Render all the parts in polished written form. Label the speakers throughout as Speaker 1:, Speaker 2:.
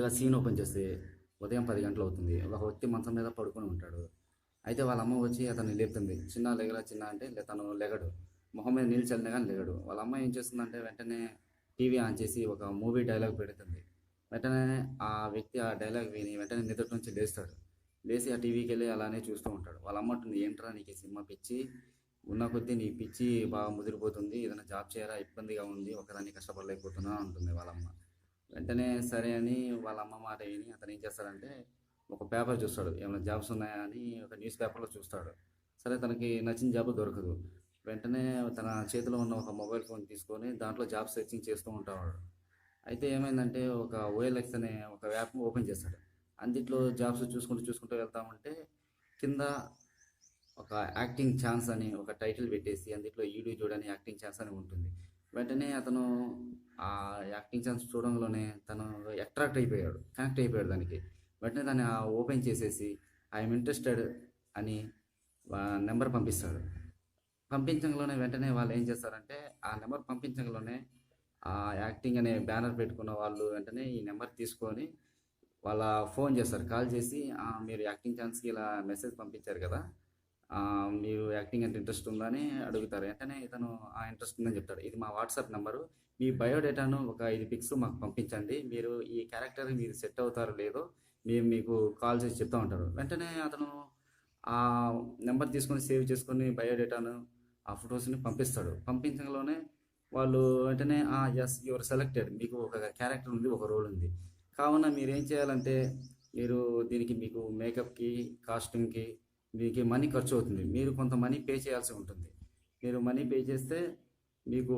Speaker 1: ముందుగా scene open చేస్తే ఉదయం 10 గంటలు అవుతుంది. ఒక వ్యక్తి మంచం మీద పడుకొని ఉంటాడు. అయితే వాళ్ళ అమ్మ వచ్చి అతన్ని లేపుతుంది. "చిన్నా లెగరా చిన్నా" అంటే తను లెగడు. మొహం మీద నీళ్ళు చల్లినా గానీ లెగడు. వాళ్ళ అమ్మ ఏం చేస్తుందంటే వెంటనే టీవీ ఆన్ చేసి ఒక మూవీ డైలాగ్ పెడుతుంది. వెంటనే ఆ వ్యక్తి ఆ డైలాగ్ విని వెంటనే నిద్ర నుంచి లేస్తాడు. లేసి ఆ టీవీకెళ్ళి అలానే చూస్తూ ఉంటాడు. వాళ్ళ అమ్మ అంటుంది, "ఏంట్రా నీకు ఈ సినిమా పిచ్చి? ఉన్న కొద్దీ నీ పిచ్చి బాగా ముదిరిపోతుంది. ఏదైనా జాబ్ చేయరా, ఇబ్బందిగా ఉంది. ఒకదాన్ని కష్టపడలేకపోతున్నా" అంటుంది వాళ్ళమ్మ. వెంటనే సరే అని వాళ్ళ అమ్మ మాట విని అతను ఏం చేస్తాడంటే ఒక పేపర్ చూస్తాడు. ఏమైనా జాబ్స్ ఉన్నాయా అని ఒక న్యూస్ పేపర్లో చూస్తాడు. సరే తనకి నచ్చిన జాబ్ దొరకదు. వెంటనే తన చేతిలో ఉన్న ఒక మొబైల్ ఫోన్ తీసుకొని దాంట్లో జాబ్ సెర్చింగ్ చేస్తూ ఉంటాడు. అయితే ఏమైందంటే ఒక ఓఎల్ఎక్స్ అనే ఒక యాప్ ఓపెన్ చేస్తాడు. అందుట్లో జాబ్స్ చూసుకుంటూ చూసుకుంటూ వెళ్తా ఉంటే కింద ఒక యాక్టింగ్ ఛాన్స్ అని ఒక టైటిల్ పెట్టేసి అందులో ఈడు చూడని యాక్టింగ్ ఛాన్స్ అని ఉంటుంది. వెంటనే అతను ఆ యాక్టింగ్ ఛాన్స్ చూడంలోనే తను కనెక్ట్ అయిపోయాడు దానికి. వెంటనే దాన్ని ఓపెన్ చేసేసి ఐఎమ్ ఇంట్రెస్టెడ్ అని నెంబర్ పంపిస్తాడు. పంపించంలోనే వెంటనే వాళ్ళు ఏం చేస్తారంటే ఆ నెంబర్ పంపించంలోనే ఆ యాక్టింగ్ అనే బ్యానర్ పెట్టుకున్న వాళ్ళు వెంటనే ఈ నెంబర్ తీసుకొని వాళ్ళ ఫోన్ చేస్తారు. కాల్ చేసి మీరు యాక్టింగ్ ఛాన్స్కి ఇలా మెసేజ్ పంపించారు కదా, మీరు యాక్టింగ్ అంటే ఇంట్రెస్ట్ ఉందా అని అడుగుతారు. వెంటనే ఇతను ఆ ఇంట్రెస్ట్ ఉందని చెప్తాడు. ఇది మా వాట్సాప్ నెంబరు, మీ బయోడేటాను ఒక 5 పిక్స్ మాకు పంపించండి, మీరు ఈ క్యారెక్టర్కి మీరు సెట్ అవుతారో లేదో మేము మీకు కాల్ చేసి చెప్తా ఉంటారు. వెంటనే అతను ఆ నెంబర్ తీసుకొని సేవ్ చేసుకొని బయోడేటాను ఆ ఫొటోస్ని పంపిస్తాడు. పంపించడంలోనే వాళ్ళు వెంటనే ఎస్ యువర్ సెలెక్టెడ్, మీకు ఒక క్యారెక్టర్ ఉంది, ఒక రోల్ ఉంది, కావున మీరు ఏం చేయాలంటే మీరు దీనికి మీకు మేకప్కి కాస్ట్యూమ్కి మీకు మనీ ఖర్చు అవుతుంది, మీరు కొంత మనీ పే చేయాల్సి ఉంటుంది. మీరు మనీ పే చేస్తే మీకు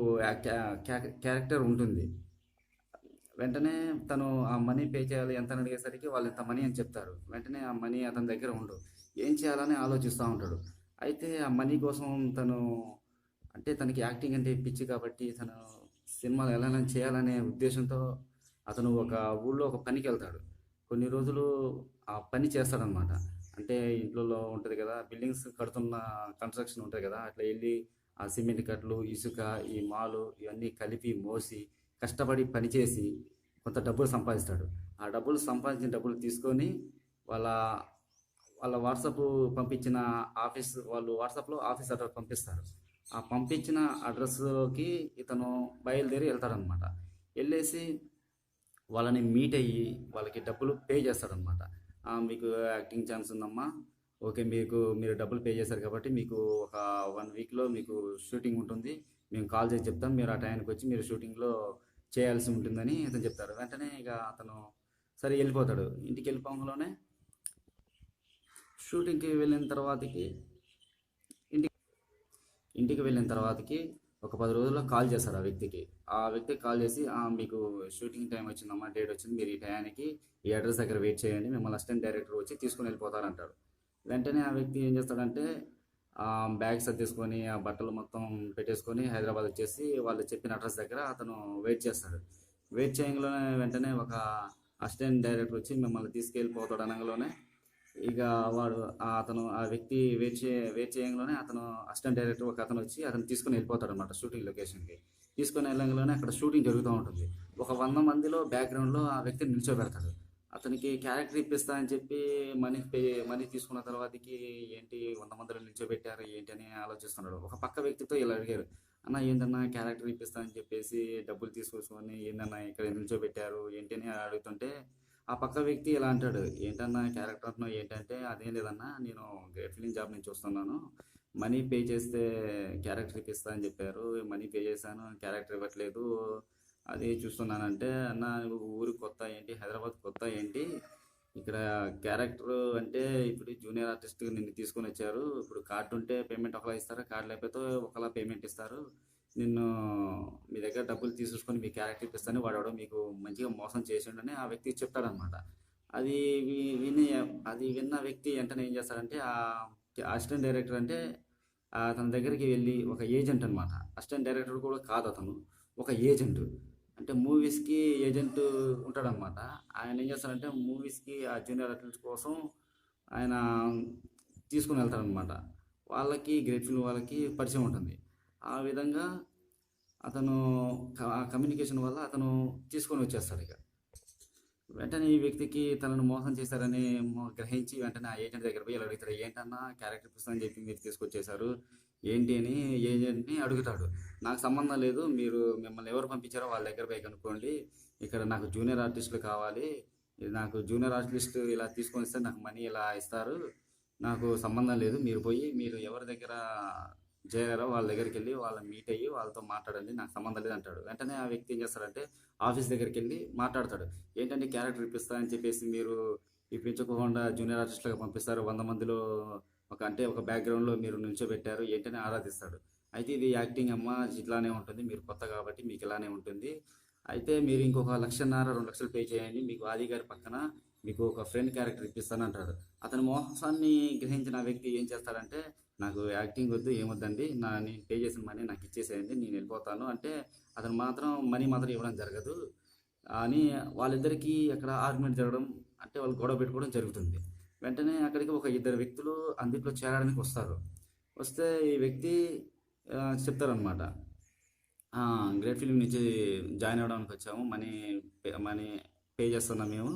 Speaker 1: క్యారెక్టర్ ఉంటుంది. వెంటనే తను ఆ మనీ పే చేయాలి ఎంత అని అడిగేసరికి వాళ్ళు ఇంత మనీ అని చెప్తారు. వెంటనే ఆ మనీ అతని దగ్గర ఉండవు. ఏం చేయాలని ఆలోచిస్తూ ఉంటాడు. అయితే ఆ మనీ కోసం తను అంటే తనకి యాక్టింగ్ అంటే పిచ్చి కాబట్టి తను సినిమాలు ఎలా చేయాలనే ఉద్దేశంతో అతను ఒక ఊళ్ళో ఒక పనికి వెళ్తాడు. కొన్ని రోజులు ఆ పని చేస్తాడనమాట. అంటే ఇంట్లో ఉంటుంది కదా, బిల్డింగ్స్ కడుతున్న కన్స్ట్రక్షన్ ఉంటుంది కదా, అట్లా వెళ్ళి ఆ సిమెంట్ కట్టలు, ఇసుక, ఈ మాలు ఇవన్నీ కలిపి మోసి కష్టపడి పనిచేసి కొంత డబ్బులు సంపాదిస్తాడు. ఆ డబ్బులు సంపాదించిన డబ్బులు తీసుకొని వాళ్ళ వాళ్ళ వాట్సాప్ పంపించిన వాళ్ళు వాట్సాప్లో ఆఫీస్ అడ్రస్ పంపిస్తారు. ఆ పంపించిన అడ్రస్లోకి ఇతను బయలుదేరి వెళ్తాడనమాట. వెళ్ళేసి వాళ్ళని మీట్ అయ్యి వాళ్ళకి డబ్బులు పే చేస్తాడనమాట. మీకు యాక్టింగ్ ఛాన్స్ ఉందమ్మా, ఓకే, మీరు డబ్బులు పే చేశారు కాబట్టి మీకు ఒక 1 వీక్లో మీకు షూటింగ్ ఉంటుంది, మేము కాల్ చేసి చెప్తాం, మీరు ఆ టైంకి వచ్చి మీరు షూటింగ్లో చేయాల్సి ఉంటుందని అతను చెప్తాడు. వెంటనే ఇక అతను సరే వెళ్ళిపోతాడు. ఇంటికి వెళ్ళిపోగానే షూటింగ్కి వెళ్ళిన తర్వాతకి ఇంటికి ఇంటికి వెళ్ళిన తర్వాతకి ఒక 10 రోజుల్లో కాల్ చేస్తారు ఆ వ్యక్తికి కాల్ చేసి మీకు షూటింగ్ టైం వచ్చిందమ్మా, డేట్ వచ్చింది, మీరు ఈ టయానికి ఈ అడ్రస్ దగ్గర వెయిట్ చేయండి, మిమ్మల్ని అసిస్టెంట్ డైరెక్టర్ వచ్చి తీసుకుని వెళ్ళిపోతారంటాడు. వెంటనే ఆ వ్యక్తి ఏం చేస్తాడంటే బ్యాగ్ సర్దేసుకొని ఆ బట్టలు మొత్తం పెట్టేసుకొని హైదరాబాద్ వచ్చేసి వాళ్ళు చెప్పిన అడ్రస్ దగ్గర అతను వెయిట్ చేస్తాడు. వెయిట్ చేయడంలోనే వెంటనే ఒక అసిస్టెంట్ డైరెక్టర్ వచ్చి మిమ్మల్ని తీసుకెళ్ళిపోతాడు అనగానే ఇక ఆ వ్యక్తి వెయిట్ చేయంగానే అతను అసిస్టెంట్ డైరెక్టర్ ఒక అతను వచ్చి అతను తీసుకుని వెళ్ళిపోతాడు అనమాట షూటింగ్ లొకేషన్కి. తీసుకుని వెళ్ళంగానే అక్కడ షూటింగ్ జరుగుతూ ఉంటుంది. ఒక 100 మందిలో బ్యాక్గ్రౌండ్లో ఆ వ్యక్తిని నిల్చోబెడతాడు. అతనికి క్యారెక్టర్ ఇప్పిస్తా అని చెప్పి మనీ తీసుకున్న తర్వాతకి ఏంటి 100 మందిలో నిల్చోబెట్టారు ఏంటి అని ఆలోచిస్తున్నాడు. ఒక పక్క వ్యక్తితో ఇలా అడిగారు, అన్న ఏంటన్నా క్యారెక్టర్ ఇప్పిస్తా అని చెప్పేసి డబ్బులు తీసుకొచ్చుకొని ఏంటన్నా ఇక్కడ నిల్చోబెట్టారు ఏంటి అని అడుగుతుంటే ఆ పక్క వ్యక్తి ఇలా అంటాడు, ఏంటన్నా క్యారెక్టర్ అంటున్నావు ఏంటంటే, అదేం లేదన్నా, నేను గ్రేట్ ఫిలిం జాబ్ నుంచి వస్తున్నాను, మనీ పే చేస్తే క్యారెక్టర్ ఇప్పిస్తా అని చెప్పారు, మనీ పే చేశాను, క్యారెక్టర్ ఇవ్వట్లేదు, అది చూస్తున్నానంటే, అన్న నువ్వు ఊరు కొత్త ఏంటి, హైదరాబాద్ కొత్త ఏంటి, ఇక్కడ క్యారెక్టర్ అంటే ఇప్పుడు జూనియర్ ఆర్టిస్ట్ నిన్ను తీసుకొని వచ్చారు, ఇప్పుడు కార్డు ఉంటే పేమెంట్ ఒకలా ఇస్తారు, కార్డు లేకపోతే ఒకలా పేమెంట్ ఇస్తారు, నిన్ను మీ దగ్గర డబ్బులు తీసుకొని మీ క్యారెక్టర్ ఇప్పిస్తాను వాడు మీకు మంచిగా మోసం చేసిండని ఆ వ్యక్తి చెప్తాడనమాట. అది విని అది విన్న వ్యక్తి వెంటనే ఏం చేస్తాడంటే అసిస్టెంట్ డైరెక్టర్ అంటే తన దగ్గరికి వెళ్ళి ఒక ఏజెంట్ అనమాట, అసిస్టెంట్ డైరెక్టర్ కూడా కాదు అతను, ఒక ఏజెంట్, అంటే మూవీస్కి ఏజెంట్ ఉంటాడనమాట. ఆయన ఏం చేస్తాడంటే మూవీస్కి ఆ జూనియర్ ఆర్టిస్ట్ కోసం ఆయన తీసుకుని వెళ్తాడనమాట. వాళ్ళకి గ్రేట్ ఫిల్మ్ వాళ్ళకి పరిచయం ఉంటుంది. ఆ విధంగా అతను కమ్యూనికేషన్ వల్ల అతను తీసుకొని వచ్చేస్తాడు. ఇక వెంటనే ఈ వ్యక్తికి తనను మోసం చేశారని గ్రహించి వెంటనే ఆ ఏజెంట్ దగ్గర పోయి ఇలా అడుగుతాడు, ఏంటన్నా క్యారెక్టర్ ఇప్పిస్తానని చెప్పి మీరు తీసుకొచ్చేశారు ఏంటి అని ఏజెంట్ని అడుగుతాడు. నాకు సంబంధం లేదు, మీరు మిమ్మల్ని ఎవరు పంపించారో వాళ్ళ దగ్గర పోయి కనుక్కోండి, ఇక్కడ నాకు జూనియర్ ఆర్టిస్టులు కావాలి, ఇది నాకు జూనియర్ ఆర్టిస్ట్ ఇలా తీసుకొని ఇస్తే నాకు మనీ ఇలా ఇస్తారు, నాకు సంబంధం లేదు, మీరు పోయి మీరు ఎవరి దగ్గర చేరారో వాళ్ళ దగ్గరికి వెళ్ళి వాళ్ళని మీట్ అయ్యి వాళ్ళతో మాట్లాడండి, నాకు సంబంధం లేదు అంటాడు. వెంటనే ఆ వ్యక్తి ఏం చేస్తాడంటే ఆఫీస్ దగ్గరికి వెళ్ళి మాట్లాడతాడు. ఏంటంటే క్యారెక్టర్ ఇప్పిస్తా అని చెప్పేసి మీరు ఇప్పించకుండా జూనియర్ ఆర్టిస్ట్లుగా పంపిస్తారు, 100 మందిలో ఒక బ్యాక్గ్రౌండ్లో మీరు నిల్చోబెట్టారు ఏంటని ఆరాధిస్తాడు. అయితే ఇది యాక్టింగ్ అమ్మ, ఇట్లానే ఉంటుంది, మీరు కొత్త కాబట్టి మీకు ఇలానే ఉంటుంది, అయితే మీరు ఇంకొక 1,50,000 2,00,000 పే చేయండి, మీకు ఆది గారి పక్కన మీకు ఒక ఫ్రెండ్ క్యారెక్టర్ ఇప్పిస్తాను అంటాడు. అతని మోసాన్ని గ్రహించిన వ్యక్తి ఏం చేస్తాడంటే, నాకు యాక్టింగ్ వద్దు ఏమొద్దండి, నేను పే చేసిన మనీ నాకు ఇచ్చేసేయండి, నేను వెళ్ళిపోతాను అంటే అతను మాత్రం మనీ మాత్రం ఇవ్వడం జరగదు అని వాళ్ళిద్దరికీ అక్కడ ఆర్గ్యుమెంట్ జరగడం, అంటే వాళ్ళు గొడవ పెట్టుకోవడం జరుగుతుంది. వెంటనే అక్కడికి ఒక 2 వ్యక్తులు అందుట్లో చేరడానికి వస్తారు. వస్తే ఈ వ్యక్తి చెప్తారనమాట, గ్రేట్ ఫిలిం నుంచి జాయిన్ అవ్వడానికి వచ్చాము, మనీ పే చేస్తున్నాం, మేము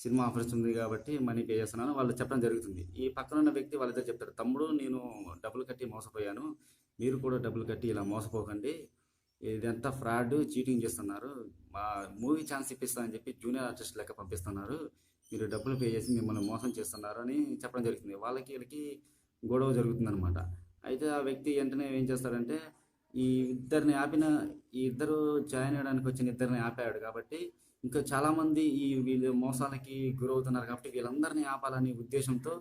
Speaker 1: సినిమా ఆఫర్స్ ఉంది కాబట్టి మనీ పే చేస్తున్నాను వాళ్ళు చెప్పడం జరుగుతుంది. ఈ పక్కన ఉన్న వ్యక్తి వాళ్ళిద్దరు చెప్తారు, తమ్ముడు నేను డబ్బులు కట్టి మోసపోయాను, మీరు కూడా డబ్బులు కట్టి ఇలా మోసపోకండి, ఇదంతా ఫ్రాడ్, చీటింగ్ చేస్తున్నారు, మా మూవీ ఛాన్స్ ఇప్పిస్తానని చెప్పి జూనియర్ ఆర్టిస్ట్ లెక్క పంపిస్తున్నారు, మీరు డబ్బులు పే చేసి మిమ్మల్ని మోసం చేస్తున్నారు అని చెప్పడం జరుగుతుంది. వీళ్ళకి గొడవ జరుగుతుందనమాట. అయితే ఆ వ్యక్తి వెంటనే ఏం చేస్తాడంటే, ఈ ఇద్దరు జాయిన్ అవ్వడానికి వచ్చిన ఇద్దరిని ఆపాడు కాబట్టి ఇంకా చాలామంది వీళ్ళు మోసాలకి గురవుతున్నారు కాబట్టి వీళ్ళందరినీ ఆపాలనే ఉద్దేశంతో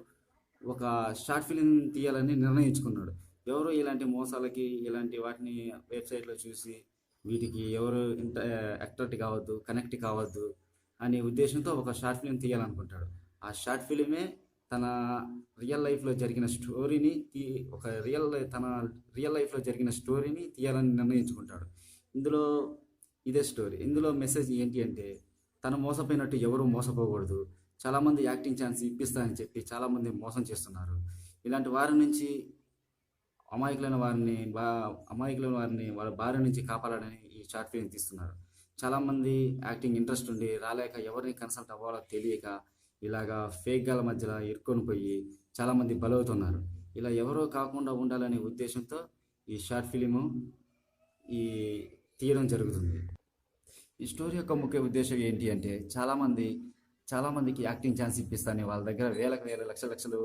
Speaker 1: ఒక షార్ట్ ఫిలిం తీయాలని నిర్ణయించుకున్నాడు. ఎవరు ఇలాంటి మోసాలకి ఇలాంటి వాటిని వెబ్సైట్లో చూసి వీటికి ఎవరు అట్రాక్ట్ కావద్దు, కనెక్ట్ కావద్దు అనే ఉద్దేశంతో ఒక షార్ట్ ఫిలిం తీయాలనుకుంటాడు. ఆ షార్ట్ ఫిలిమే తన రియల్ లైఫ్లో జరిగిన స్టోరీని తన రియల్ లైఫ్లో జరిగిన స్టోరీని తీయాలని నిర్ణయించుకుంటాడు. ఇదే స్టోరీ. ఇందులో మెసేజ్ ఏంటి అంటే, తను మోసపోయినట్టు ఎవరు మోసపోకూడదు, చాలామంది యాక్టింగ్ ఛాన్స్ ఇప్పిస్తానని చెప్పి చాలామంది మోసం చేస్తున్నారు, ఇలాంటి వారి నుంచి అమాయకులైన వారిని వాళ్ళ బారి నుంచి కాపాడాలని ఈ షార్ట్ ఫిల్మ్ తీస్తున్నారు. చాలామంది యాక్టింగ్ ఇంట్రెస్ట్ ఉండి రాలేక ఎవరిని కన్సల్ట్ అవ్వాలో తెలియక ఇలాగా ఫేక్ గాల మధ్యలో ఇరుక్కొని పోయి చాలామంది బలవుతున్నారు. ఇలా ఎవరో కాకుండా ఉండాలనే ఉద్దేశంతో ఈ షార్ట్ ఫిలిము తీయడం జరుగుతుంది. ఈ స్టోరీ యొక్క ముఖ్య ఉద్దేశం ఏంటి అంటే, చాలామందికి యాక్టింగ్ ఛాన్స్ ఇప్పిస్తాను వాళ్ళ దగ్గర వేల లక్షలు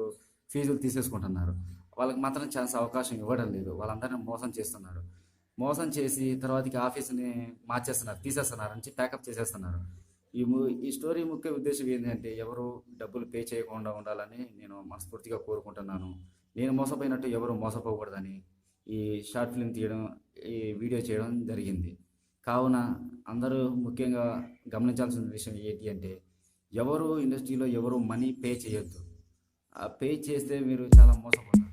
Speaker 1: ఫీజులు తీసేసుకుంటున్నారు, వాళ్ళకి మాత్రం ఛాన్స్ అవకాశం ఇవ్వడం లేదు, వాళ్ళందరినీ మోసం చేస్తున్నారు, మోసం చేసి తర్వాతకి ఆఫీస్ని మార్చేస్తున్నారు, తీసేస్తున్నారు అని ప్యాకప్ చేసేస్తున్నారు. ఈ స్టోరీ ముఖ్య ఉద్దేశం ఏంటంటే, ఎవరు డబ్బులు పే చేయకుండా ఉండాలని నేను మనస్ఫూర్తిగా కోరుకుంటున్నాను. నేను మోసపోయినట్టు ఎవరు మోసపోకూడదని ఈ షార్ట్ ఫిల్మ్ తీయడం, ఈ వీడియో చేయడం జరిగింది. కావున అందరూ ముఖ్యంగా గమనించాల్సిన విషయం ఏంటి అంటే, ఎవరు ఇండస్ట్రీలో ఎవరు మనీ పే చేయొద్దు, పే చేస్తే మీరు చాలా మోసపోతారు.